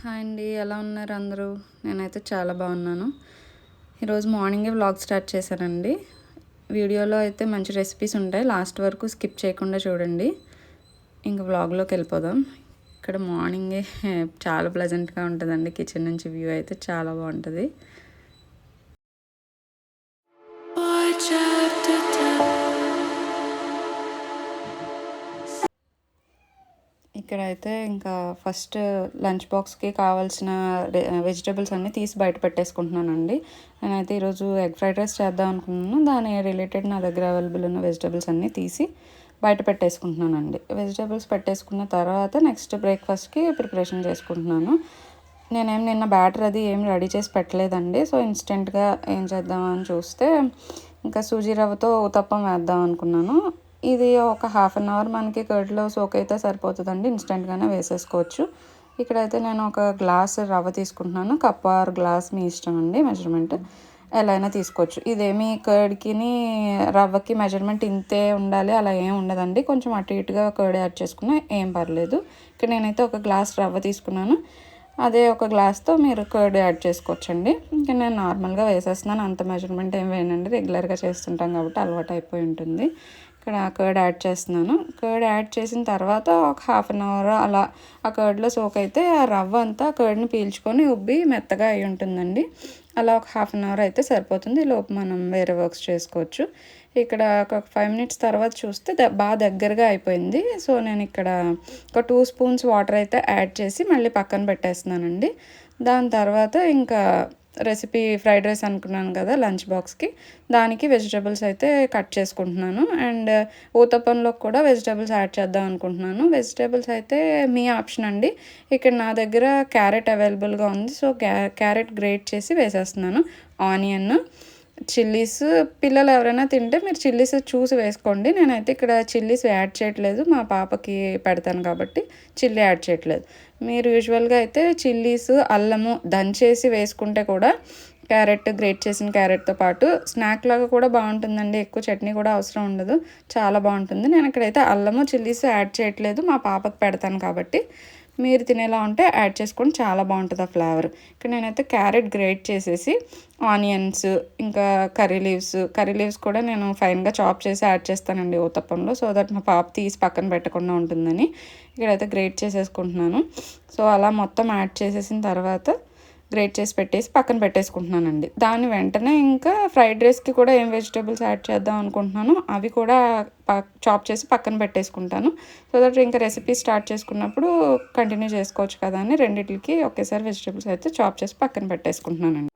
Hi అండి, ఎలా ఉన్నారు అందరూ? నేనైతే చాలా బాగున్నాను. ఈరోజు మార్నింగే వ్లాగ్ స్టార్ట్ చేశానండి. వీడియోలో అయితే మంచి రెసిపీస్ ఉంటాయి, లాస్ట్ వరకు స్కిప్ చేయకుండా చూడండి. ఇంక వ్లాగ్లోకి వెళ్ళిపోదాం. ఇక్కడ మార్నింగే చాలా ప్లెజెంట్గా ఉంటుందండి. కిచెన్ నుంచి వ్యూ అయితే చాలా బాగుంటుంది. ఇక్కడైతే ఇంకా ఫస్ట్ లంచ్ బాక్స్కి కావాల్సిన వెజిటేబుల్స్ అన్నీ తీసి బయట పెట్టేసుకుంటున్నానండి. నేనైతే ఈరోజు ఎగ్ ఫ్రైడ్ రైస్ చేద్దాం అనుకున్నాను. దాని రిలేటెడ్ నా దగ్గర అవైలబుల్ ఉన్న వెజిటేబుల్స్ అన్నీ తీసి బయట పెట్టేసుకుంటున్నానండి. వెజిటేబుల్స్ పెట్టేసుకున్న తర్వాత నెక్స్ట్ బ్రేక్ఫాస్ట్కి ప్రిపరేషన్ చేసుకుంటున్నాను. నేనేం నిన్న బ్యాటర్ అది ఏం రెడీ చేసి పెట్టలేదండి. సో ఇన్స్టెంట్గా ఏం చేద్దామని చూస్తే ఇంకా సూజీ రవ్వతో ఊతప్పం వేద్దాం అనుకున్నాను. ఇది ఒక హాఫ్ అన్ అవర్ మనకి కర్డ్లో సోక్ అయితే సరిపోతుందండి. ఇన్స్టెంట్గానే వేసేసుకోవచ్చు. ఇక్కడైతే నేను ఒక గ్లాస్ రవ్వ తీసుకుంటున్నాను. కప్ ఆర్ గ్లాస్ మీ ఇష్టం అండి, మెజర్మెంట్ ఎలా అయినా తీసుకోవచ్చు. ఇదేమి కర్డ్కి రవ్వకి మెజర్మెంట్ ఇంతే ఉండాలి అలా ఏం ఉండదండి. కొంచెం అటు ఇటుగా కర్డ్ యాడ్ చేసుకున్నా ఏం పర్లేదు. ఇక్కడ నేనైతే ఒక గ్లాస్ రవ్వ తీసుకున్నాను. అదే ఒక గ్లాస్తో మీరు కర్డ్ యాడ్ చేసుకోవచ్చండి. ఇంకా నేను నార్మల్గా వేసేస్తున్నాను, అంత మెజర్మెంట్ ఏం వేయనండి. రెగ్యులర్గా చేస్తుంటాం కాబట్టి అలవాటు అయిపోయి ఉంటుంది. ఇక్కడ కర్డ్ యాడ్ చేస్తున్నాను. కర్డ్ యాడ్ చేసిన తర్వాత ఒక హాఫ్ అన్ అవర్ అలా ఆ కర్డ్లో సోక్ అయితే ఆ రవ్వ అంతా కర్డ్ని పీల్చుకొని ఉబ్బి మెత్తగా అయి ఉంటుందండి. అలా ఒక హాఫ్ అన్ అవర్ అయితే సరిపోతుంది. లోపు మనం వేరే వర్క్స్ చేసుకోవచ్చు. ఇక్కడ ఒక 5 మినిట్స్ తర్వాత చూస్తే బాగా దగ్గరగా అయిపోయింది. సో నేను ఇక్కడ ఒక 2 స్పూన్స్ వాటర్ అయితే యాడ్ చేసి మళ్ళీ పక్కన పెట్టేస్తున్నానండి. దాని తర్వాత ఇంకా రెసిపీ ఫ్రైడ్ రైస్ అనుకున్నాను కదా లంచ్ బాక్స్కి, దానికి వెజిటేబుల్స్ అయితే కట్ చేసుకుంటున్నాను. అండ్ ఊతప్పంలోకి కూడా వెజిటేబుల్స్ యాడ్ చేద్దాం అనుకుంటున్నాను. వెజిటేబుల్స్ అయితే మీ ఆప్షన్ అండి. ఇక్కడ నా దగ్గర క్యారెట్ అవైలబుల్గా ఉంది. సో క్యారెట్ గ్రేట్ చేసి వేసేస్తున్నాను. ఆనియన్, చిల్లీస్, పిల్లలు ఎవరైనా తింటే మీరు చిల్లీస్ చూసి వేసుకోండి. నేనైతే ఇక్కడ చిల్లీస్ యాడ్ చేయట్లేదు, మా పాపకి పెడతాను కాబట్టి చిల్లీ యాడ్ చేయట్లేదు. మీరు యూజువల్గా అయితే చిల్లీస్, అల్లము దంచేసి వేసుకుంటే కూడా క్యారెట్, గ్రేట్ చేసిన క్యారెట్తో పాటు స్నాక్ లాగా కూడా బాగుంటుందండి. ఎక్కువ చట్నీ కూడా అవసరం ఉండదు, చాలా బాగుంటుంది. నేను ఇక్కడైతే అల్లము, చిల్లీస్ యాడ్ చేయట్లేదు, మా పాపకు పెడతాను కాబట్టి. మీరు తినేలా ఉంటే యాడ్ చేసుకొని చాలా బాగుంటుంది ఆ ఫ్లేవర్. ఇక్కడ నేనైతే క్యారెట్ గ్రేట్ చేసేసి ఆనియన్స్, ఇంకా కర్రీ లీవ్స్ కూడా నేను ఫైన్గా చాప్ చేసి యాడ్ చేస్తానండి ఊతప్పంలో, సో దట్ మా పాప తీసి పక్కన పెట్టకుండా ఉంటుందని. ఇక్కడైతే గ్రేట్ చేసేసుకుంటున్నాను. సో అలా మొత్తం యాడ్ చేసేసిన తర్వాత గ్రేట్ చేసి పెట్టేసి పక్కన పెట్టేసుకుంటున్నానండి. దాని వెంటనే ఇంకా ఫ్రైడ్ రైస్కి కూడా ఏం వెజిటేబుల్స్ యాడ్ చేద్దాం అనుకుంటున్నాను అవి కూడా చాప్ చేసి పక్కన పెట్టేసుకుంటాను. సో దట్ ఇంకా రెసిపీ స్టార్ట్ చేసుకున్నప్పుడు కంటిన్యూ చేసుకోవచ్చు కదా అని రెండింటికి ఒకేసారి వెజిటేబుల్స్ అయితే చాప్ చేసి పక్కన పెట్టేసుకుంటున్నానండి.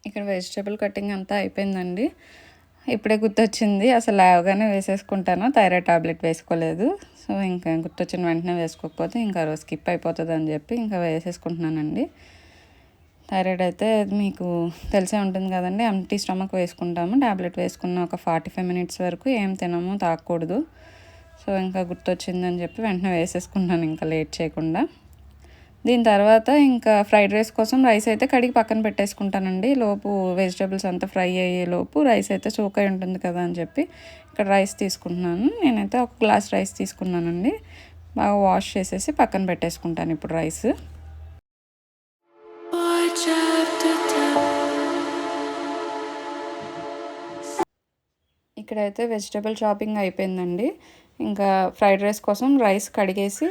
ఇక్కడ వెజిటేబుల్ కటింగ్ అంతా అయిపోయిందండి. ఇప్పుడే గుర్తొచ్చింది, అసలు లేవగానే వేసేసుకుంటాను, థైరాయిడ్ టాబ్లెట్ వేసుకోలేదు. సో ఇంకా గుర్తొచ్చిన వెంటనే వేసుకోకపోతే ఇంకా రోజు స్కిప్ అయిపోతుంది అని చెప్పి ఇంకా వేసేసుకుంటున్నానండి. థైరాయిడ్ అయితే మీకు తెలిసే ఉంటుంది కదండి, ఎంటీ స్టమక్ వేసుకుంటాము. టాబ్లెట్ వేసుకున్న ఒక 45 మినిట్స్ వరకు ఏం తినము, తాగకూడదు. సో ఇంకా గుర్తొచ్చిందని చెప్పి వెంటనే వేసేసుకుంటాను ఇంకా లేట్ చేయకుండా. దీని తర్వాత ఇంకా ఫ్రైడ్ రైస్ కోసం రైస్ అయితే కడిగి పక్కన పెట్టేసుకుంటానండి. లోపు వెజిటబుల్స్ అంతా ఫ్రై అయ్యే లోపు రైస్ అయితే సోక్ అయి ఉంటుంది కదా అని చెప్పి ఇక్కడ రైస్ తీసుకుంటున్నాను. నేనైతే ఒక గ్లాస్ రైస్ తీసుకున్నానండి. బాగా వాష్ చేసేసి పక్కన పెట్టేసుకుంటాను ఇప్పుడు రైస్. ఇక్కడైతే వెజిటబుల్ షాపింగ్ అయిపోయిందండి. ఇంకా ఫ్రైడ్ రైస్ కోసం రైస్ కడిగేసి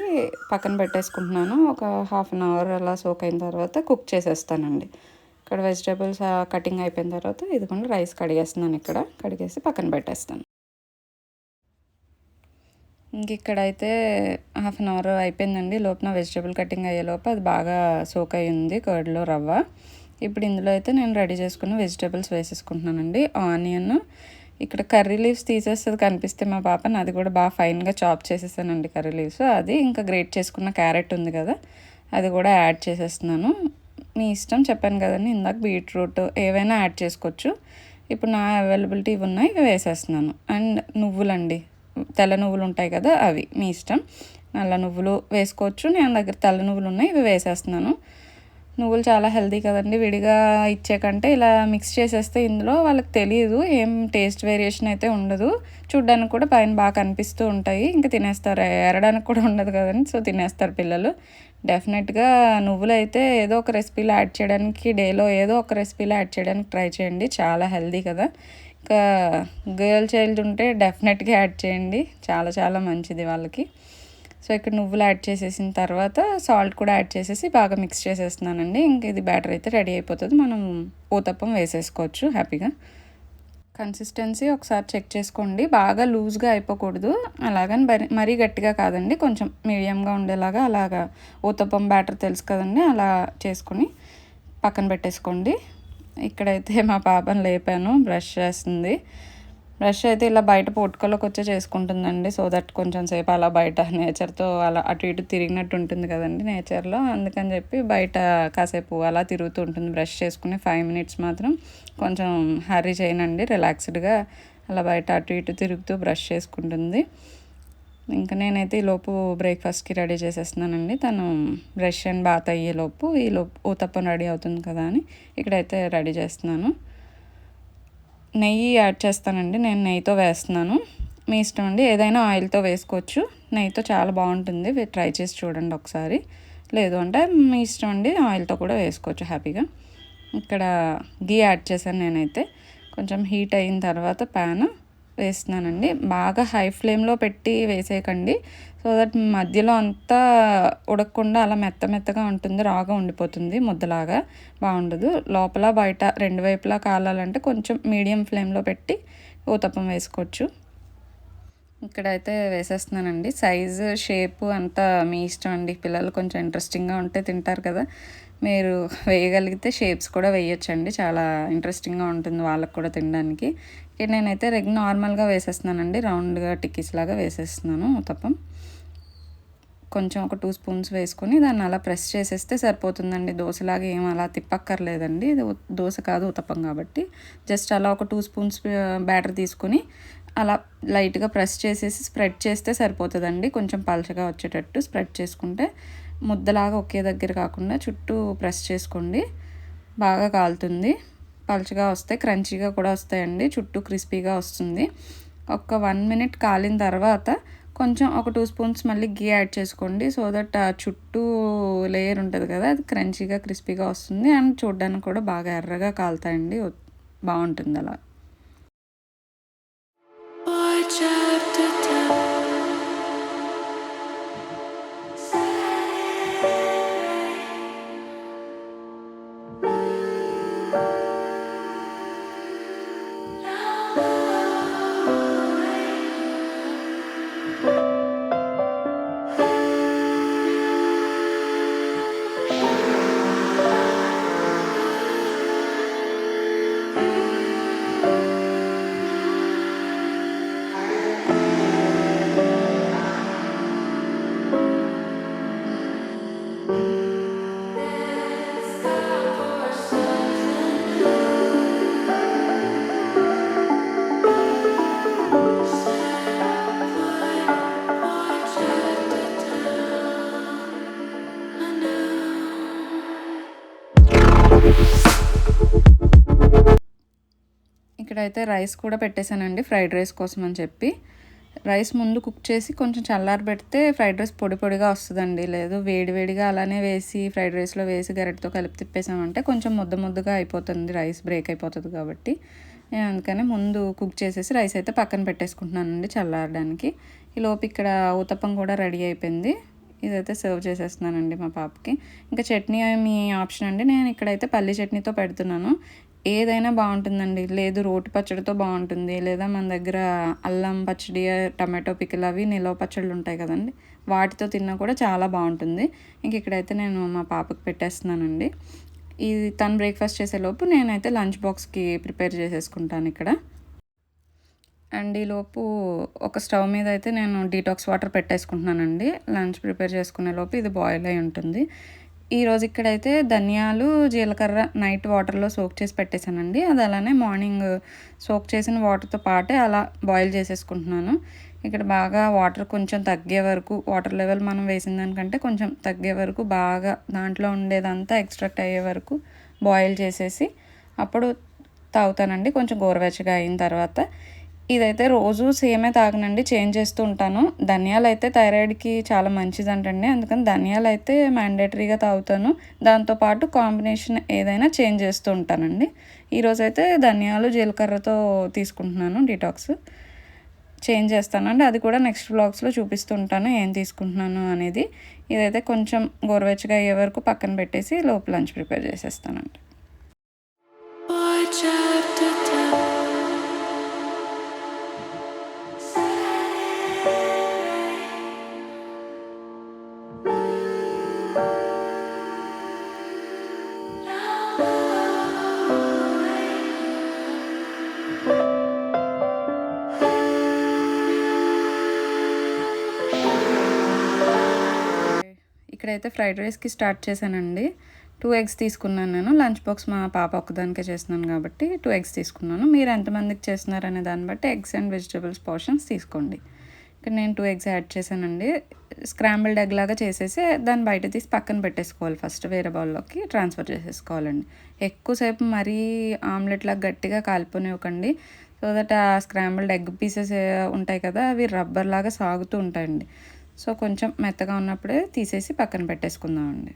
పక్కన పెట్టేసుకుంటున్నాను. ఒక హాఫ్ అన్ అవర్ అలా సోక్ అయిన తర్వాత కుక్ చేసేస్తానండి. ఇక్కడ వెజిటబుల్స్ కటింగ్ అయిపోయిన తర్వాత ఇదిగోండి రైస్ కడిగేస్తున్నాను. ఇక్కడ కడిగేసి పక్కన పెట్టేస్తాను. ఇంక ఇక్కడైతే హాఫ్ అన్ అవర్ అయిపోయిందండి. లోపల వెజిటబుల్ కటింగ్ అయ్యేలోపు అది బాగా సోక్ అయ్యింది కర్డ్లో రవ్వ. ఇప్పుడు ఇందులో అయితే నేను రెడీ చేసుకున్న వెజిటబుల్స్ వేసేసుకుంటున్నానండి. ఆనియన్, ఇక్కడ కర్రీ లీవ్స్ తీసేస్తుంది కనిపిస్తే మా పాపని, అది కూడా బాగా ఫైన్గా చాప్ చేసేసానండి కర్రీ లీవ్స్. అది ఇంకా గ్రేట్ చేసుకున్న క్యారెట్ ఉంది కదా, అది కూడా యాడ్ చేసేస్తున్నాను. మీ ఇష్టం, చెప్పాను కదండి ఇందాక బీట్రూట్ ఏవైనా యాడ్ చేసుకోవచ్చు. ఇప్పుడు నా అవైలబిలిటీ ఇవి ఉన్నాయి, ఇవి వేసేస్తున్నాను. అండ్ నువ్వులండి, తెల్ల నువ్వులు ఉంటాయి కదా అవి మీ ఇష్టం. నల్ల నువ్వులు వేసుకోవచ్చు, నేను దగ్గర తెల్ల నువ్వులు ఉన్నాయి, ఇవి వేసేస్తున్నాను. నువ్వులు చాలా హెల్తీ కదండి, విడిగా ఇచ్చే కంటే ఇలా మిక్స్ చేసేస్తే ఇందులో వాళ్ళకి తెలియదు, ఏం టేస్ట్ వేరియేషన్ అయితే ఉండదు. చూడ్డానికి కూడా పైన బాగా కనిపిస్తూ ఉంటాయి, ఇంకా తినేస్తారు. ఎరడానికి కూడా ఉండదు కదండి, సో తినేస్తారు పిల్లలు. డెఫినెట్గా నువ్వులు అయితే ఏదో ఒక రెసిపీలో యాడ్ చేయడానికి, డేలో ఏదో ఒక రెసిపీలో యాడ్ చేయడానికి ట్రై చేయండి, చాలా హెల్తీ కదా. ఇంకా గర్ల్ చైల్డ్ ఉంటే డెఫినెట్గా యాడ్ చేయండి, చాలా చాలా మంచిది వాళ్ళకి. సో ఇక్కడ నువ్వులు యాడ్ చేసేసిన తర్వాత సాల్ట్ కూడా యాడ్ చేసేసి బాగా మిక్స్ చేసేస్తున్నానండి. ఇంక ఇది బ్యాటర్ అయితే రెడీ అయిపోతుంది, మనం ఊతప్పం వేసేసుకోవచ్చు హ్యాపీగా. కన్సిస్టెన్సీ ఒకసారి చెక్ చేసుకోండి, బాగా లూజ్గా అయిపోకూడదు, అలాగని మరీ గట్టిగా కాదండి, కొంచెం మీడియంగా ఉండేలాగా అలాగా ఊతప్పం బ్యాటర్ తెలుసు కదండి, అలా చేసుకొని పక్కన పెట్టేసుకోండి. ఇక్కడైతే మా పాపను లేపాను, బ్రష్ చేస్తుంది. బ్రష్ అయితే ఇలా బయట పొట్టుకలోకి వచ్చే చేసుకుంటుందండి, సో దట్ కొంచెం సేపు అలా బయట నేచర్తో అలా అటు ఇటు తిరిగినట్టు ఉంటుంది కదండి నేచర్లో, అందుకని చెప్పి బయట కాసేపు అలా తిరుగుతూ ఉంటుంది. బ్రష్ చేసుకుని 5 మినిట్స్ మాత్రం కొంచెం హర్రీ చేయనండి, రిలాక్స్డ్గా అలా బయట అటు ఇటు తిరుగుతూ బ్రష్ చేసుకుంటుంది. ఇంకా నేనైతే ఈలోపు బ్రేక్ఫాస్ట్కి రెడీ చేసేస్తున్నానండి. తను బ్రష్ అండ్ బాత్ అయ్యేలోపు ఈలోపు ఊతప్పం రెడీ అవుతుంది కదా అని ఇక్కడైతే రెడీ చేస్తున్నాను. నెయ్యి యాడ్ చేస్తానండి, నేను నెయ్యితో వేస్తున్నాను. మీ ఇష్టం అండి, ఏదైనా ఆయిల్తో వేసుకోవచ్చు, నెయ్యితో చాలా బాగుంటుంది, ట్రై చేసి చూడండి ఒకసారి. లేదు అంటే మీ ఇష్టం అండి, ఆయిల్తో కూడా వేసుకోవచ్చు హ్యాపీగా. ఇక్కడ గీ యాడ్ చేశాను నేనైతే. కొంచెం హీట్ అయిన తర్వాత ప్యాన్ వేస్తున్నానండి. బాగా హై ఫ్లేమ్లో పెట్టి వేసేయకండి, సో దట్ మధ్యలో అంతా ఉడకకుండా అలా మెత్తగా ఉంటుంది, రాగా ఉండిపోతుంది, ముద్దలాగా బాగుండదు. లోపల బయట రెండు వైపులా కాలాలంటే కొంచెం మీడియం ఫ్లేమ్లో పెట్టి ఊతప్పం వేసుకోవచ్చు. ఇక్కడైతే వేసేస్తున్నానండి. సైజు షేపు అంతా మీ ఇష్టం అండి, పిల్లలు కొంచెం ఇంట్రెస్టింగ్గా ఉంటే తింటారు కదా, మీరు వేయగలిగితే షేప్స్ కూడా వేయొచ్చండి, చాలా ఇంట్రెస్టింగ్గా ఉంటుంది వాళ్ళకు కూడా తినడానికి. నేనైతే నార్మల్గా వేసేస్తున్నానండి, రౌండ్గా టిక్కీస్ లాగా వేసేస్తున్నాను ఊతప్పం. కొంచెం ఒక 2 స్పూన్స్ వేసుకొని దాన్ని అలా ప్రెస్ చేసేస్తే సరిపోతుందండి, దోశలాగా ఏం అలా తిప్పక్కర్లేదండి, ఇది దోశ కాదు ఊతప్పం కాబట్టి. జస్ట్ అలా ఒక 2 స్పూన్స్ బ్యాటర్ తీసుకొని అలా లైట్గా ప్రెస్ చేసేసి స్ప్రెడ్ చేస్తే సరిపోతుందండి, కొంచెం పలచగా వచ్చేటట్టు స్ప్రెడ్ చేసుకుంటే ముద్దలాగా ఒకే దగ్గర కాకుండా చుట్టూ ప్రెస్ చేసుకోండి, బాగా కాలుతుంది. పలచగా వస్తాయి, క్రంచీగా కూడా వస్తాయండి, చుట్టూ క్రిస్పీగా వస్తుంది. ఒక 1 మినిట్ కాలిన తర్వాత కొంచెం ఒక 2 స్పూన్స్ మళ్ళీ గీ యాడ్ చేసుకోండి, సో దట్ ఆ చుట్టూ లేయర్ ఉంటుంది కదా, అది క్రంచీగా క్రిస్పీగా వస్తుంది. అండ్ చూడడానికి కూడా బాగా ఎర్రగా కాలుతాయండి, బాగుంటుంది అలా. ఇక్కడైతే రైస్ కూడా పెట్టేశానండి ఫ్రైడ్ రైస్ కోసం అని చెప్పి. రైస్ ముందు కుక్ చేసి కొంచెం చల్లారబెడితే ఫ్రైడ్ రైస్ పొడి పొడిగా వస్తుందండి. లేదు వేడివేడిగా అలానే వేసి ఫ్రైడ్ రైస్లో వేసి గరిటతో కలిపి తిప్పేసామంటే కొంచెం ముద్ద ముద్దగా అయిపోతుంది, రైస్ బ్రేక్ అయిపోతుంది. కాబట్టి నేను అందుకని ముందు కుక్ చేసేసి రైస్ అయితే పక్కన పెట్టేసుకుంటున్నానండి చల్లారడానికి. ఈలోపు ఇక్కడ ఊతప్పం కూడా రెడీ అయిపోయింది. ఇదైతే సర్వ్ చేసేస్తున్నానండి మా పాపకి. ఇంకా చట్నీ మీ ఆప్షన్ అండి. నేను ఇక్కడైతే పల్లి చట్నీతో పెడుతున్నాను. ఏదైనా బాగుంటుందండి. లేదు రోటి పచ్చడితో బాగుంటుంది, లేదా మన దగ్గర అల్లం పచ్చడి, టమాటో పికిల్ అవి నిలవ పచ్చళ్ళు ఉంటాయి కదండి, వాటితో తిన్నా కూడా చాలా బాగుంటుంది. ఇంక ఇక్కడైతే నేను మా పాపకి పెట్టేస్తున్నానండి. ఇది తను బ్రేక్ఫాస్ట్ చేసేలోపు నేనైతే లంచ్ బాక్స్కి ప్రిపేర్ చేసేసుకుంటాను ఇక్కడ. అండ్ ఈలోపు ఒక స్టవ్ మీద అయితే నేను డీటాక్స్ వాటర్ పెట్టేసుకుంటున్నానండి. లంచ్ ప్రిపేర్ చేసుకునే లోపు ఇది బాయిల్ అయి ఉంటుంది. ఈరోజు ఇక్కడైతే ధనియాలు, జీలకర్ర నైట్ వాటర్లో సోక్ చేసి పెట్టేశానండి. అది అలానే మార్నింగ్ సోక్ చేసిన వాటర్తో పాటే అలా బాయిల్ చేసేసుకుంటున్నాను. ఇక్కడ బాగా వాటర్ కొంచెం తగ్గే వరకు, వాటర్ లెవెల్ మనం వేసిన దానికంటే కొంచెం తగ్గే వరకు బాగా దాంట్లో ఉండేదంతా ఎక్స్ట్రాక్ట్ అయ్యే వరకు బాయిల్ చేసేసి అప్పుడు తాగుతానండి, కొంచెం గోరువెచ్చగా అయిన తర్వాత. ఇదైతే రోజు సేమే తాగనండి, చేంజ్ చేస్తూ ఉంటాను. ధనియాలు అయితే థైరాయిడ్కి చాలా మంచిదంటండి, అందుకని ధనియాలు అయితే మ్యాండేటరీగా తాగుతాను. దాంతోపాటు కాంబినేషన్ ఏదైనా చేంజ్ చేస్తూ ఉంటానండి. ఈరోజైతే ధనియాలు జీలకర్రతో తీసుకుంటున్నాను డీటాక్స్. చేంజ్ చేస్తానండి, అది కూడా నెక్స్ట్ వ్లాగ్స్లో చూపిస్తూ ఉంటాను ఏం తీసుకుంటున్నాను అనేది. ఇదైతే కొంచెం గోరువెచ్చగా అయ్యే వరకు పక్కన పెట్టేసి లోపు లంచ్ ప్రిపేర్ చేసేస్తానండి. ఇక్కడైతే ఫ్రైడ్ రైస్కి స్టార్ట్ చేశానండి. 2 ఎగ్స్ తీసుకున్నాను నేను. లంచ్ బాక్స్ మా పాప ఒక్కదానికే చేస్తున్నాను కాబట్టి 2 ఎగ్స్ తీసుకున్నాను. మీరు ఎంతమందికి చేస్తున్నారనే దాన్ని బట్టి ఎగ్స్ అండ్ వెజిటబుల్స్ పోర్షన్స్ తీసుకోండి. ఇక్కడ నేను 2 ఎగ్స్ యాడ్ చేశానండి. స్క్రాంబుల్డ్ ఎగ్ లాగా చేసేసి దాన్ని బయట తీసి పక్కన పెట్టేసుకోవాలి. ఫస్ట్ వేరే బౌల్లోకి ట్రాన్స్ఫర్ చేసేసుకోవాలండి. ఎక్కువసేపు మరీ ఆమ్లెట్ లాగా గట్టిగా కాలిపోనివ్వకండి. సో దట్ ఆ స్క్రాంబుల్డ్ ఎగ్ పీసెస్ ఉంటాయి కదా, అవి రబ్బర్ లాగా సాగుతూ ఉంటాయండి. సో కొంచెం మెత్తగా ఉన్నప్పుడే తీసేసి పక్కన పెట్టేసుకుందామండి.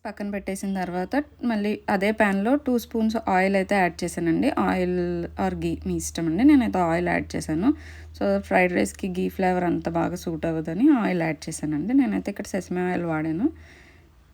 పక్కన పెట్టేసిన తర్వాత మళ్ళీ అదే ప్యాన్లో 2 స్పూన్స్ ఆయిల్ అయితే యాడ్ చేశానండి. ఆయిల్ ఆర్ గీ మీ ఇష్టం అండి. నేనైతే ఆయిల్ యాడ్ చేశాను. సో ఫ్రైడ్ రైస్కి గీ ఫ్లేవర్ అంత బాగా సూట్ అవ్వదని ఆయిల్ యాడ్ చేశానండి. నేనైతే ఇక్కడ సెసమే ఆయిల్ వాడాను.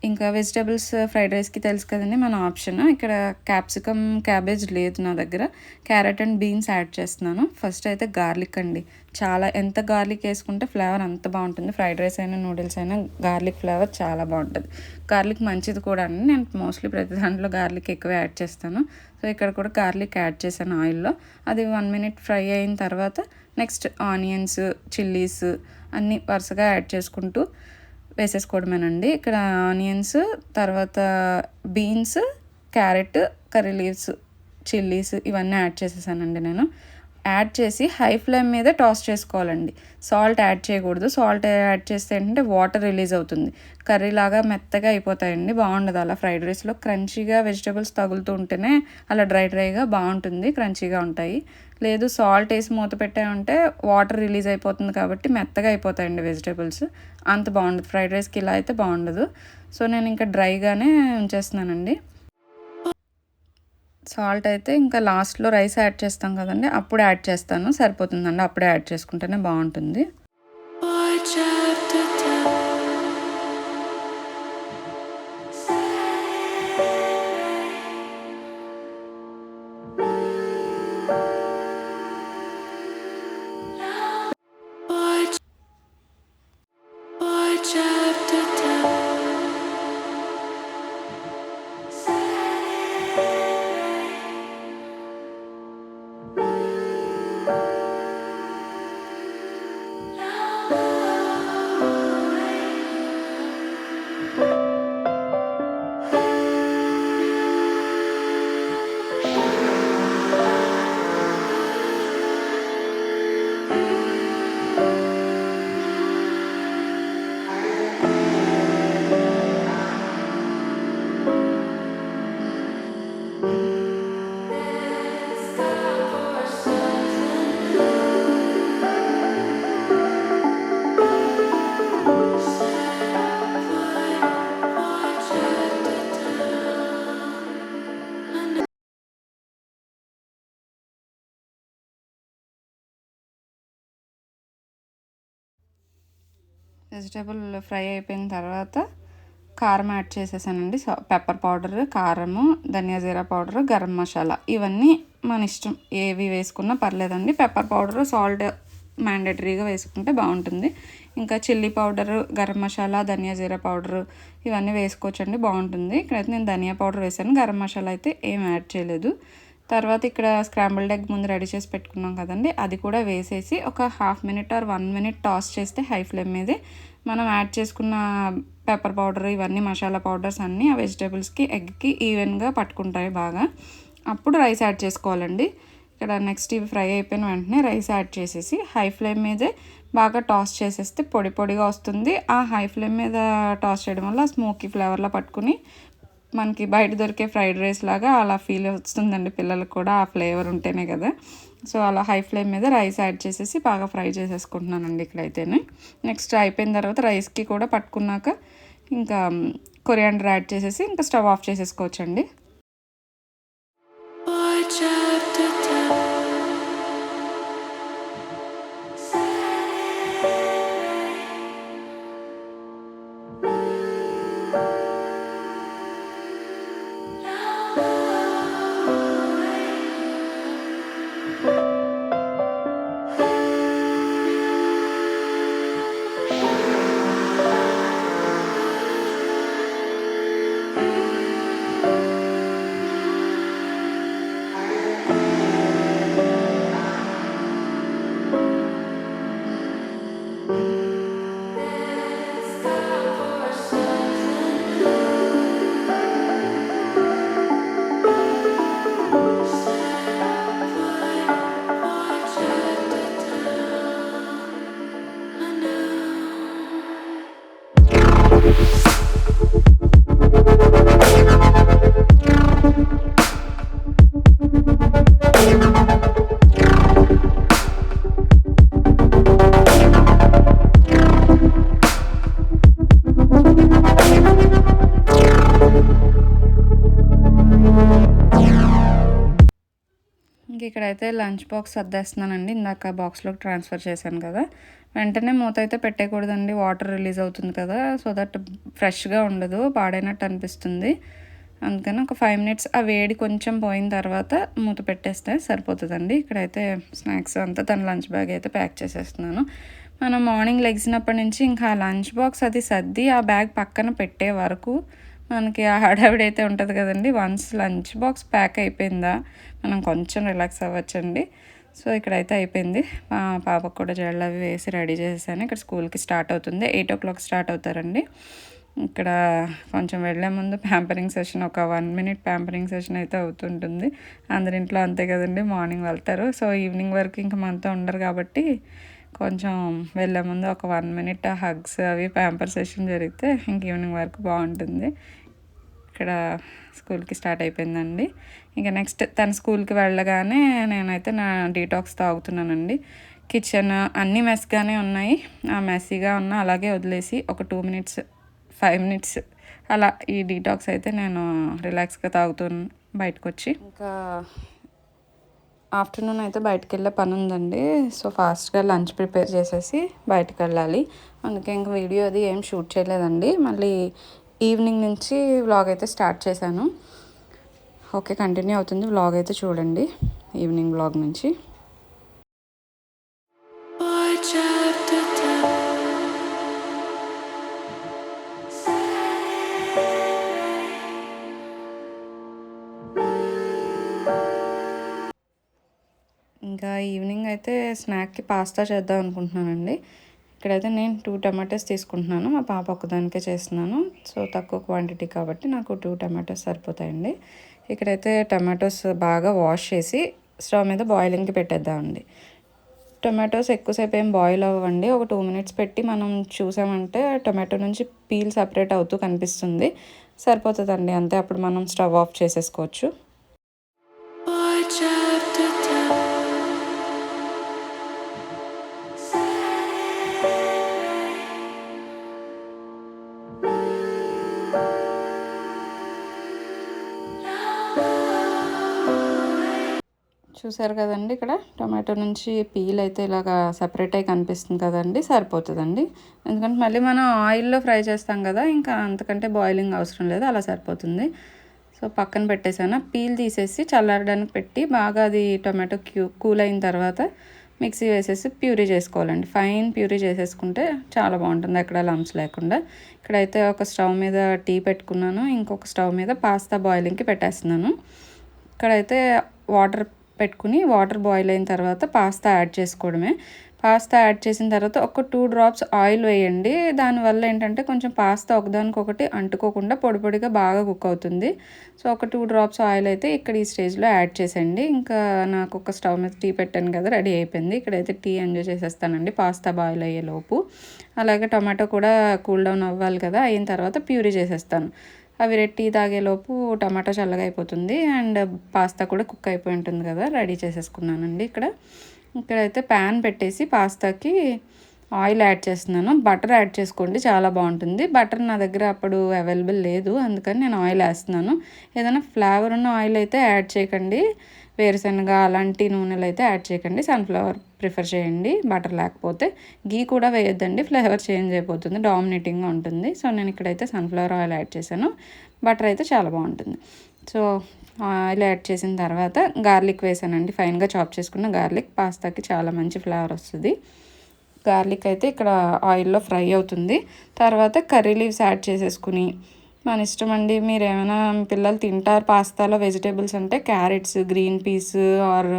ఇంకా వెజిటబుల్స్ ఫ్రైడ్ రైస్కి తెలుసు కదండి మన ఆప్షన్. ఇక్కడ క్యాప్సికమ్, క్యాబేజ్ లేదు నా దగ్గర. క్యారెట్ అండ్ బీన్స్ యాడ్ చేస్తున్నాను. ఫస్ట్ అయితే గార్లిక్ అండి. చాలా ఎంత గార్లిక్ వేసుకుంటే ఫ్లేవర్ అంత బాగుంటుంది. ఫ్రైడ్ రైస్ అయినా నూడిల్స్ అయినా గార్లిక్ ఫ్లేవర్ చాలా బాగుంటుంది. గార్లిక్ మంచిది కూడా అండి. నేను మోస్ట్లీ ప్రతి దాంట్లో గార్లిక్ ఎక్కువ యాడ్ చేస్తాను. సో ఇక్కడ కూడా గార్లిక్ యాడ్ చేశాను ఆయిల్లో. అది 1 మినిట్ ఫ్రై అయిన తర్వాత నెక్స్ట్ ఆనియన్స్, చిల్లీస్ అన్నీ వరుసగా యాడ్ చేసుకుంటూ వేసేసుకోవడమేనండి. ఇక్కడ ఆనియన్స్, తర్వాత beans, carrot, curry leaves, chillies ఇవన్నీ యాడ్ చేసేసానండి నేను. యాడ్ చేసి హై ఫ్లేమ్ మీద టాస్ చేసుకోవాలండి. సాల్ట్ యాడ్ చేయకూడదు. సాల్ట్ యాడ్ చేస్తే ఏంటంటే వాటర్ రిలీజ్ అవుతుంది, కర్రీ లాగా మెత్తగా అయిపోతాయండి. బాగుండదు అలా. ఫ్రైడ్ రైస్లో క్రంచీగా వెజిటేబుల్స్ తగులుతూ ఉంటేనే అలా డ్రైగా బాగుంటుంది, క్రంచీగా ఉంటాయి. లేదు సాల్ట్ వేసి మూత పెట్టామంటే వాటర్ రిలీజ్ అయిపోతుంది కాబట్టి మెత్తగా అయిపోతాయండి వెజిటేబుల్స్. అంత బాగుండదు ఫ్రైడ్ రైస్కి, ఇలా అయితే బాగుండదు. సో నేను ఇంకా డ్రైగానే ఉంచేస్తున్నానండి. సాల్ట్ అయితే ఇంకా లాస్ట్లో రైస్ యాడ్ చేస్తాం కదండి, అప్పుడు యాడ్ చేస్తాను. సరిపోతుందండి, అప్పుడే యాడ్ చేసుకుంటేనే బాగుంటుంది. వెజిటేబుల్ ఫ్రై అయిపోయిన తర్వాత కారం యాడ్ చేసేసానండి. పెప్పర్ పౌడర్, కారము, ధనియా జీరా పౌడర్, గరం మసాలా, ఇవన్నీ మన ఇష్టం, ఏవి వేసుకున్నా పర్లేదండి. పెప్పర్ పౌడర్, సాల్ట్ మ్యాండేటరీగా వేసుకుంటే బాగుంటుంది. ఇంకా చిల్లీ పౌడరు, గరం మసాలా, ధనియా జీరా పౌడరు ఇవన్నీ వేసుకోవచ్చండి, బాగుంటుంది. ఇక్కడైతే నేను ధనియా పౌడర్ వేసాను, గరం మసాలా అయితే ఏం యాడ్ చేయలేదు. తర్వాత ఇక్కడ స్క్రాంబుల్డ్ ఎగ్ ముందు రెడీ చేసి పెట్టుకున్నాం కదండి, అది కూడా వేసేసి ఒక half minute or 1 minute toss చేస్తే హై ఫ్లేమ్ మీదే మనం యాడ్ చేసుకున్న పెప్పర్ పౌడర్, ఇవన్నీ మసాలా పౌడర్స్ అన్నీ ఆ వెజిటేబుల్స్కి, ఎగ్కి ఈవెన్గా పట్టుకుంటాయి బాగా. అప్పుడు రైస్ యాడ్ చేసుకోవాలండి. ఇక్కడ నెక్స్ట్ ఇవి ఫ్రై అయిపోయిన వెంటనే రైస్ యాడ్ చేసేసి హై ఫ్లేమ్ మీదే బాగా టాస్ చేసేస్తే పొడి పొడిగా వస్తుంది. ఆ హై ఫ్లేమ్ మీద టాస్ చేయడం వల్ల స్మోకీ ఫ్లేవర్లో పట్టుకుని మనకి బయట దొరికే ఫ్రైడ్ రైస్ లాగా అలా ఫీల్ వస్తుందండి పిల్లలకు కూడా, ఆ ఫ్లేవర్ ఉంటేనే కదా. సో అలా హై ఫ్లేమ్ మీద రైస్ యాడ్ చేసేసి బాగా ఫ్రై చేసేసుకుంటున్నానండి ఇక్కడైతేనే. నెక్స్ట్ అయిపోయిన తర్వాత రైస్కి కూడా పట్టుకున్నాక ఇంకా కొరియాండర్ యాడ్ చేసేసి ఇంకా స్టవ్ ఆఫ్ చేసేసుకోవచ్చండి. ఇంక ఇక్కడైతే లంచ్ బాక్స్ సర్దేస్తున్నానండి. ఇందాక బాక్స్లోకి ట్రాన్స్ఫర్ చేశాను కదా, వెంటనే మూత అయితే పెట్టేయకూడదండి, వాటర్ రిలీజ్ అవుతుంది కదా, సో దట్ ఫ్రెష్గా ఉండదు, పాడైనట్టు అనిపిస్తుంది. అందుకని ఒక 5 మినిట్స్ ఆ వేడి కొంచెం పోయిన తర్వాత మూత పెట్టేస్తే సరిపోతుందండి. ఇక్కడైతే స్నాక్స్ అంతా తన లంచ్ బ్యాగ్ అయితే ప్యాక్ చేసేస్తున్నాను. మనం మార్నింగ్ లెగిసినప్పటి నుంచి ఇంకా లంచ్ బాక్స్ అది సర్ది ఆ బ్యాగ్ పక్కన పెట్టే వరకు మనకి ఆ హడావిడైతే ఉంటుంది కదండి. వన్స్ లంచ్ బాక్స్ ప్యాక్ అయిపోయిందా మనం కొంచెం రిలాక్స్ అవ్వచ్చండి. సో ఇక్కడైతే అయిపోయింది. మా పాపకు కూడా జడలు అవి వేసి రెడీ చేసేసాను. ఇక్కడ స్కూల్కి స్టార్ట్ అవుతుంది, 8 o'clock స్టార్ట్ అవుతారండి. ఇక్కడ కొంచెం వెళ్ళే ముందు ప్యాంపరింగ్ సెషన్ ఒక 1 మినిట్ ప్యాంపరింగ్ సెషన్ అయితే అవుతుంటుంది. అందరింట్లో అంతే కదండి, మార్నింగ్ వెళ్తారు. సో ఈవినింగ్ వరకు ఇంకా మనతో ఉండరు కాబట్టి కొంచెం వెళ్ళే ముందు ఒక 1 మినిట్ హగ్స్ అవి ప్యాంపర్ సెషన్ జరిగితే ఇంక ఈవినింగ్ వరకు బాగుంటుంది. ఇక్కడ స్కూల్కి స్టార్ట్ అయిపోయిందండి. ఇంకా నెక్స్ట్ తన స్కూల్కి వెళ్ళగానే నేనైతే నా డీటాక్స్ తాగుతున్నానండి. కిచెన్ అన్నీ మెస్గానే ఉన్నాయి. ఆ మెస్సీగా ఉన్న అలాగే వదిలేసి ఒక 2 మినిట్స్ 5 మినిట్స్ అలా ఈ డీటాక్స్ అయితే నేను రిలాక్స్గా తాగుతున్నాను బయటకు వచ్చి. ఇంకా ఆఫ్టర్నూన్ అయితే బయటకు వెళ్ళే పని ఉందండి. సో ఫాస్ట్గా లంచ్ ప్రిపేర్ చేసేసి బయటకు వెళ్ళాలి. అందుకే ఇంకా వీడియో అది ఏం షూట్ చేయలేదండి. మళ్ళీ ఈవినింగ్ నుంచి వ్లాగ్ అయితే స్టార్ట్ చేశాను. ఓకే, కంటిన్యూ అవుతుంది వ్లాగ్ అయితే చూడండి ఈవినింగ్ వ్లాగ్ నుంచి. ఇంకా ఈవినింగ్ అయితే స్నాక్కి పాస్తా చేద్దాం అనుకుంటున్నానండి. ఇక్కడైతే నేను 2 టమాటోస్ తీసుకుంటున్నాను. మా పాప ఒక్కదానికే చేస్తున్నాను. సో తక్కువ క్వాంటిటీ కాబట్టి నాకు 2 టమాటోస్ సరిపోతాయండి. ఇక్కడైతే టమాటోస్ బాగా వాష్ చేసి స్టవ్ మీద బాయిలింగ్కి పెట్టేద్దామండి. టొమాటోస్ ఎక్కువసేపు ఏం బాయిల్ అవ్వండి. ఒక 2 మినిట్స్ పెట్టి మనం చూసామంటే టొమాటో నుంచి పీల్ సపరేట్ అవుతూ కనిపిస్తుంది. సరిపోతుందండి అంతే. అప్పుడు మనం స్టవ్ ఆఫ్ చేసేసుకోవచ్చు. చూసారు కదండి, ఇక్కడ టొమాటో నుంచి పీల్ అయితే ఇలాగా సపరేట్ అయ్యి కనిపిస్తుంది కదండి, సరిపోతుందండి. ఎందుకంటే మళ్ళీ మనం ఆయిల్లో ఫ్రై చేస్తాం కదా, ఇంకా అంతకంటే బాయిలింగ్ అవసరం లేదు, అలా సరిపోతుంది. సో పక్కన పెట్టేసాను. పీల్ తీసేసి చల్లారడానికి పెట్టి బాగా అది టొమాటో కూల్ అయిన తర్వాత మిక్సీ వేసేసి ప్యూరీ చేసుకోవాలండి. ఫైన్ ప్యూరీ చేసేసుకుంటే చాలా బాగుంటుంది, ఎక్కడ లంప్స్ లేకుండా. ఇక్కడైతే ఒక స్టవ్ మీద టీ పెట్టుకున్నాను, ఇంకొక స్టవ్ మీద పాస్తా బాయిలింగ్కి పెట్టేస్తున్నాను. ఇక్కడైతే వాటర్ పెట్టుకుని వాటర్ బాయిల్ అయిన తర్వాత పాస్తా యాడ్ చేసుకోవడమే. పాస్తా యాడ్ చేసిన తర్వాత ఒక 2 డ్రాప్స్ ఆయిల్ వేయండి. దానివల్ల ఏంటంటే కొంచెం పాస్తా ఒకదానికొకటి అంటుకోకుండా పొడి పొడిగా బాగా కుక్ అవుతుంది. సో ఒక 2 డ్రాప్స్ ఆయిల్ అయితే ఇక్కడ ఈ స్టేజ్లో యాడ్ చేసేయండి. ఇంకా నాకు ఒక స్టవ్ మీద టీ పెట్టాను కదా, రెడీ అయిపోయింది. ఇక్కడైతే టీ ఎంజాయ్ చేసేస్తానండి పాస్తా బాయిల్ అయ్యేలోపు. అలాగే టమాటో కూడా కూల్ డౌన్ అవ్వాలి కదా, అయిన తర్వాత ప్యూరీ చేసేస్తాను. అవి టీ తాగేలోపు టమాటో చల్లగా అయిపోతుంది అండ్ పాస్తా కూడా కుక్ అయిపోయి ఉంటుంది కదా, రెడీ చేసేసుకున్నానండి. ఇక్కడైతే ప్యాన్ పెట్టేసి పాస్తాకి ఆయిల్ యాడ్ చేస్తున్నాను. బటర్ యాడ్ చేసుకోండి, చాలా బాగుంటుంది. బటర్ నా దగ్గర అప్పుడు అవైలబుల్ లేదు, అందుకని నేను ఆయిల్ వేస్తున్నాను. ఏదైనా ఫ్లేవర్ ఉన్న ఆయిల్ అయితే యాడ్ చేయకండి. వేరుశనగ అలాంటి నూనెలు అయితే యాడ్ చేయకండి, సన్ఫ్లవర్ ప్రిఫర్ చేయండి. బటర్ లేకపోతే గీ కూడా వేయొద్దండి, ఫ్లేవర్ చేంజ్ అయిపోతుంది, డామినేటింగ్గా ఉంటుంది. సో నేను ఇక్కడైతే సన్ఫ్లవర్ ఆయిల్ యాడ్ చేశాను. బటర్ అయితే చాలా బాగుంటుంది. సో ఆయిల్ యాడ్ చేసిన తర్వాత గార్లిక్ వేసానండి, ఫైన్గా చాప్ చేసుకున్న గార్లిక్. పాస్తాకి చాలా మంచి ఫ్లేవర్ వస్తుంది. గార్లిక్ అయితే ఇక్కడ ఆయిల్లో ఫ్రై అవుతుంది. తర్వాత కర్రీ లీవ్స్ యాడ్ చేసేసుకుని మన ఇష్టం అండి. మీరు ఏమైనా పిల్లలు తింటారు పాస్తాలో వెజిటేబుల్స్ అంటే carrots, green peas or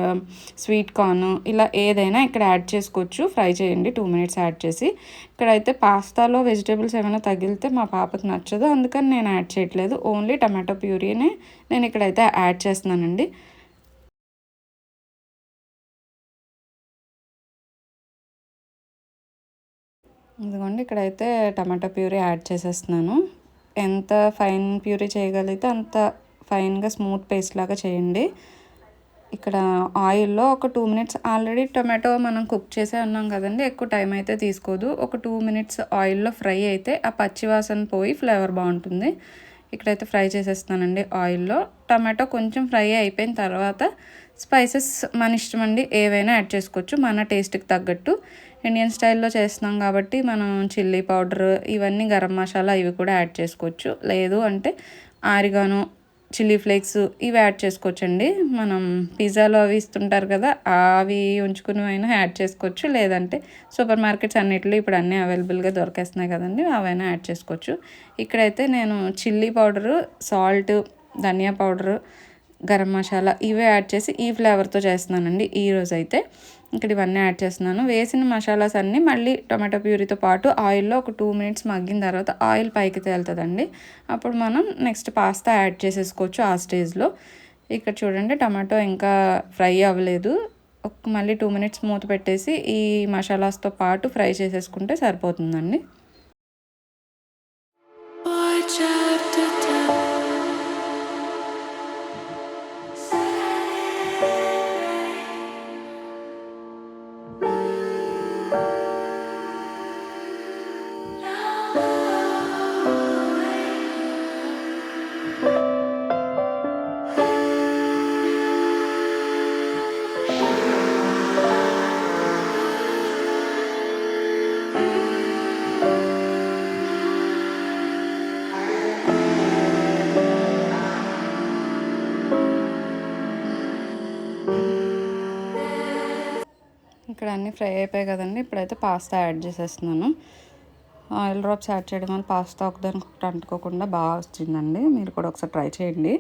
sweet corn ఇలా ఏదైనా ఇక్కడ యాడ్ చేసుకోవచ్చు. ఫ్రై చేయండి 2 మినిట్స్ యాడ్ చేసి. ఇక్కడైతే పాస్తాలో వెజిటేబుల్స్ ఏమైనా తగిలితే మా పాపకి నచ్చదు, అందుకని నేను యాడ్ చేయట్లేదు. ఓన్లీ టమాటో ప్యూరీనే నేను ఇక్కడైతే యాడ్ చేస్తున్నానండి. ఇదిగోండి, ఇక్కడైతే టమాటో ప్యూరీ యాడ్ చేసేస్తున్నాను. ఎంత ఫైన్ ప్యూరీ చేయగలిగితే అంత ఫైన్గా స్మూత్ పేస్ట్ లాగా చేయండి. ఇక్కడ ఆయిల్లో ఒక 2 మినిట్స్, ఆల్రెడీ టొమాటో మనం కుక్ చేసే ఉన్నాం కదండి, ఎక్కువ టైం అయితే తీసుకోదు. ఒక 2 మినిట్స్ ఆయిల్లో ఫ్రై అయితే ఆ పచ్చివాసన పోయి ఫ్లేవర్ బాగుంటుంది. ఇక్కడైతే ఫ్రై చేసేస్తున్నానండి ఆయిల్లో. టమాటో కొంచెం ఫ్రై అయిపోయిన తర్వాత స్పైసెస్ మన ఇష్టం అండి, ఏవైనా యాడ్ చేసుకోవచ్చు మన టేస్ట్కి తగ్గట్టు. ఇండియన్ స్టైల్లో చేస్తున్నాం కాబట్టి మనం చిల్లీ పౌడర్, ఇవన్నీ గరం మసాలా ఇవి కూడా యాడ్ చేసుకోవచ్చు. లేదు అంటే ఆరిగానో, చిల్లీ ఫ్లేక్స్ ఇవి యాడ్ చేసుకోవచ్చండి. మనం పిజ్జాలో అవి ఇస్తుంటారు కదా, అవి ఉంచుకుని అయినా యాడ్ చేసుకోవచ్చు. లేదంటే సూపర్ మార్కెట్స్ అన్నిటిలో ఇప్పుడు అన్నీ అవైలబుల్గా దొరికేస్తున్నాయి కదండి, అవైనా యాడ్ చేసుకోవచ్చు. ఇక్కడైతే నేను చిల్లీ పౌడరు, సాల్ట్, ధనియా పౌడరు, గరం మసాలా ఇవే యాడ్ చేసి ఈ ఫ్లేవర్తో చేస్తున్నానండి ఈరోజైతే. ఇక్కడ ఇవన్నీ యాడ్ చేస్తున్నాను. వేసిన మసాలాస్ అన్నీ మళ్ళీ టొమాటో ప్యూరీతో పాటు ఆయిల్లో ఒక 2 మినిట్స్ మగ్గిన తర్వాత ఆయిల్ పైకి తేలుతుందండి. అప్పుడు మనం నెక్స్ట్ పాస్తా యాడ్ చేసేసుకోవచ్చు ఆ స్టేజ్లో. ఇక్కడ చూడండి టమాటో ఇంకా ఫ్రై అవ్వలేదు. మళ్ళీ 2 మినిట్స్ మూత పెట్టేసి ఈ మసాలాస్తో పాటు ఫ్రై చేసేసుకుంటే సరిపోతుందండి. ఇక్కడ అన్నీ ఫ్రై అయిపోయాయి కదండి. ఇప్పుడైతే పాస్తా యాడ్ చేసేస్తున్నాను. ఆయిల్ డ్రాప్స్ యాడ్ చేయడం వల్ల పాస్తా ఒకదానికొకటి అంటుకోకుండా బాగా వచ్చిందండి. మీరు కూడా ఒకసారి ట్రై చేయండి.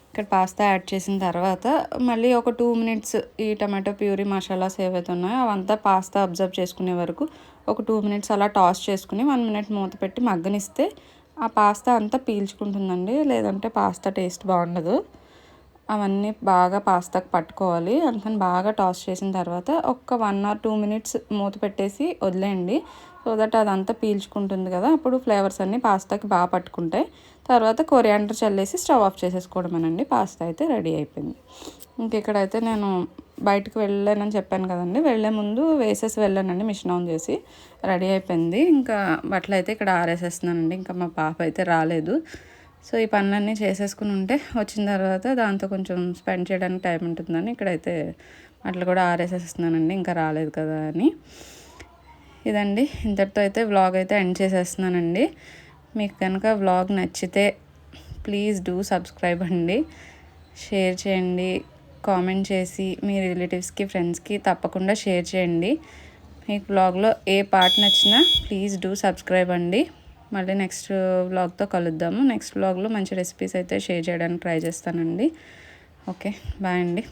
ఇక్కడ పాస్తా యాడ్ చేసిన తర్వాత మళ్ళీ ఒక 2 మినిట్స్ ఈ టమాటో ప్యూరీ మసాలాస్ ఏవైతే ఉన్నాయో అవంతా పాస్తా అబ్జర్వ్ చేసుకునే వరకు ఒక 2 మినిట్స్ అలా టాస్ చేసుకుని 1 మినిట్ మూత పెట్టి మగ్గనిస్తే ఆ పాస్తా అంతా పీల్చుకుంటుందండి. లేదంటే పాస్తా టేస్ట్ బాగుండదు. అవన్నీ బాగా పాస్తాకు పట్టుకోవాలి. అందుకని బాగా టాస్ చేసిన తర్వాత ఒక 1 or 2 మినిట్స్ మూత పెట్టేసి వదిలేయండి. సో దట్ అదంతా పీల్చుకుంటుంది కదా, అప్పుడు ఫ్లేవర్స్ అన్నీ పాస్తాకి బాగా పట్టుకుంటాయి. తర్వాత కొరియాండర్ చల్లేసి స్టవ్ ఆఫ్ చేసేసుకోవడమేనండి. పాస్తా అయితే రెడీ అయిపోయింది. ఇక్కడైతే నేను బయటకు వెళ్ళానని చెప్పాను కదండి, వెళ్ళే ముందు వేసేసి వెళ్ళానండి మిషన్ ఆన్ చేసి. రెడీ అయిపోయింది. ఇంకా బట్టలు అయితే ఇక్కడ ఆరేసేస్తున్నానండి. ఇంకా మా పాప అయితే రాలేదు. సో ఈ పనులన్నీ చేసేసుకుని ఉంటే వచ్చిన తర్వాత దాంతో కొంచెం స్పెండ్ చేయడానికి టైం ఉంటుందని ఇక్కడైతే అట్లా కూడా ఆరేసేస్తున్నానండి, ఇంకా రాలేదు కదా అని. ఇదండి, ఇంతటితో అయితే వ్లాగ్ అయితే ఎండ్ చేసేస్తున్నానండి. మీకు కనుక వ్లాగ్ నచ్చితే ప్లీజ్ డూ సబ్స్క్రైబ్ అండి. షేర్ చేయండి, కామెంట్ చేసి మీ రిలేటివ్స్కి ఫ్రెండ్స్కి తప్పకుండా షేర్ చేయండి. మీకు వ్లాగ్లో ఏ పార్ట్ నచ్చినా ప్లీజ్ డూ సబ్స్క్రైబ్ అండి. మళ్ళీ నెక్స్ట్ వ్లాగ్తో కలుద్దాము. నెక్స్ట్ వ్లాగ్లో మంచి రెసిపీస్ అయితే షేర్ చేయడానికి ట్రై చేస్తానండి. ఓకే, బాయ్ అండి.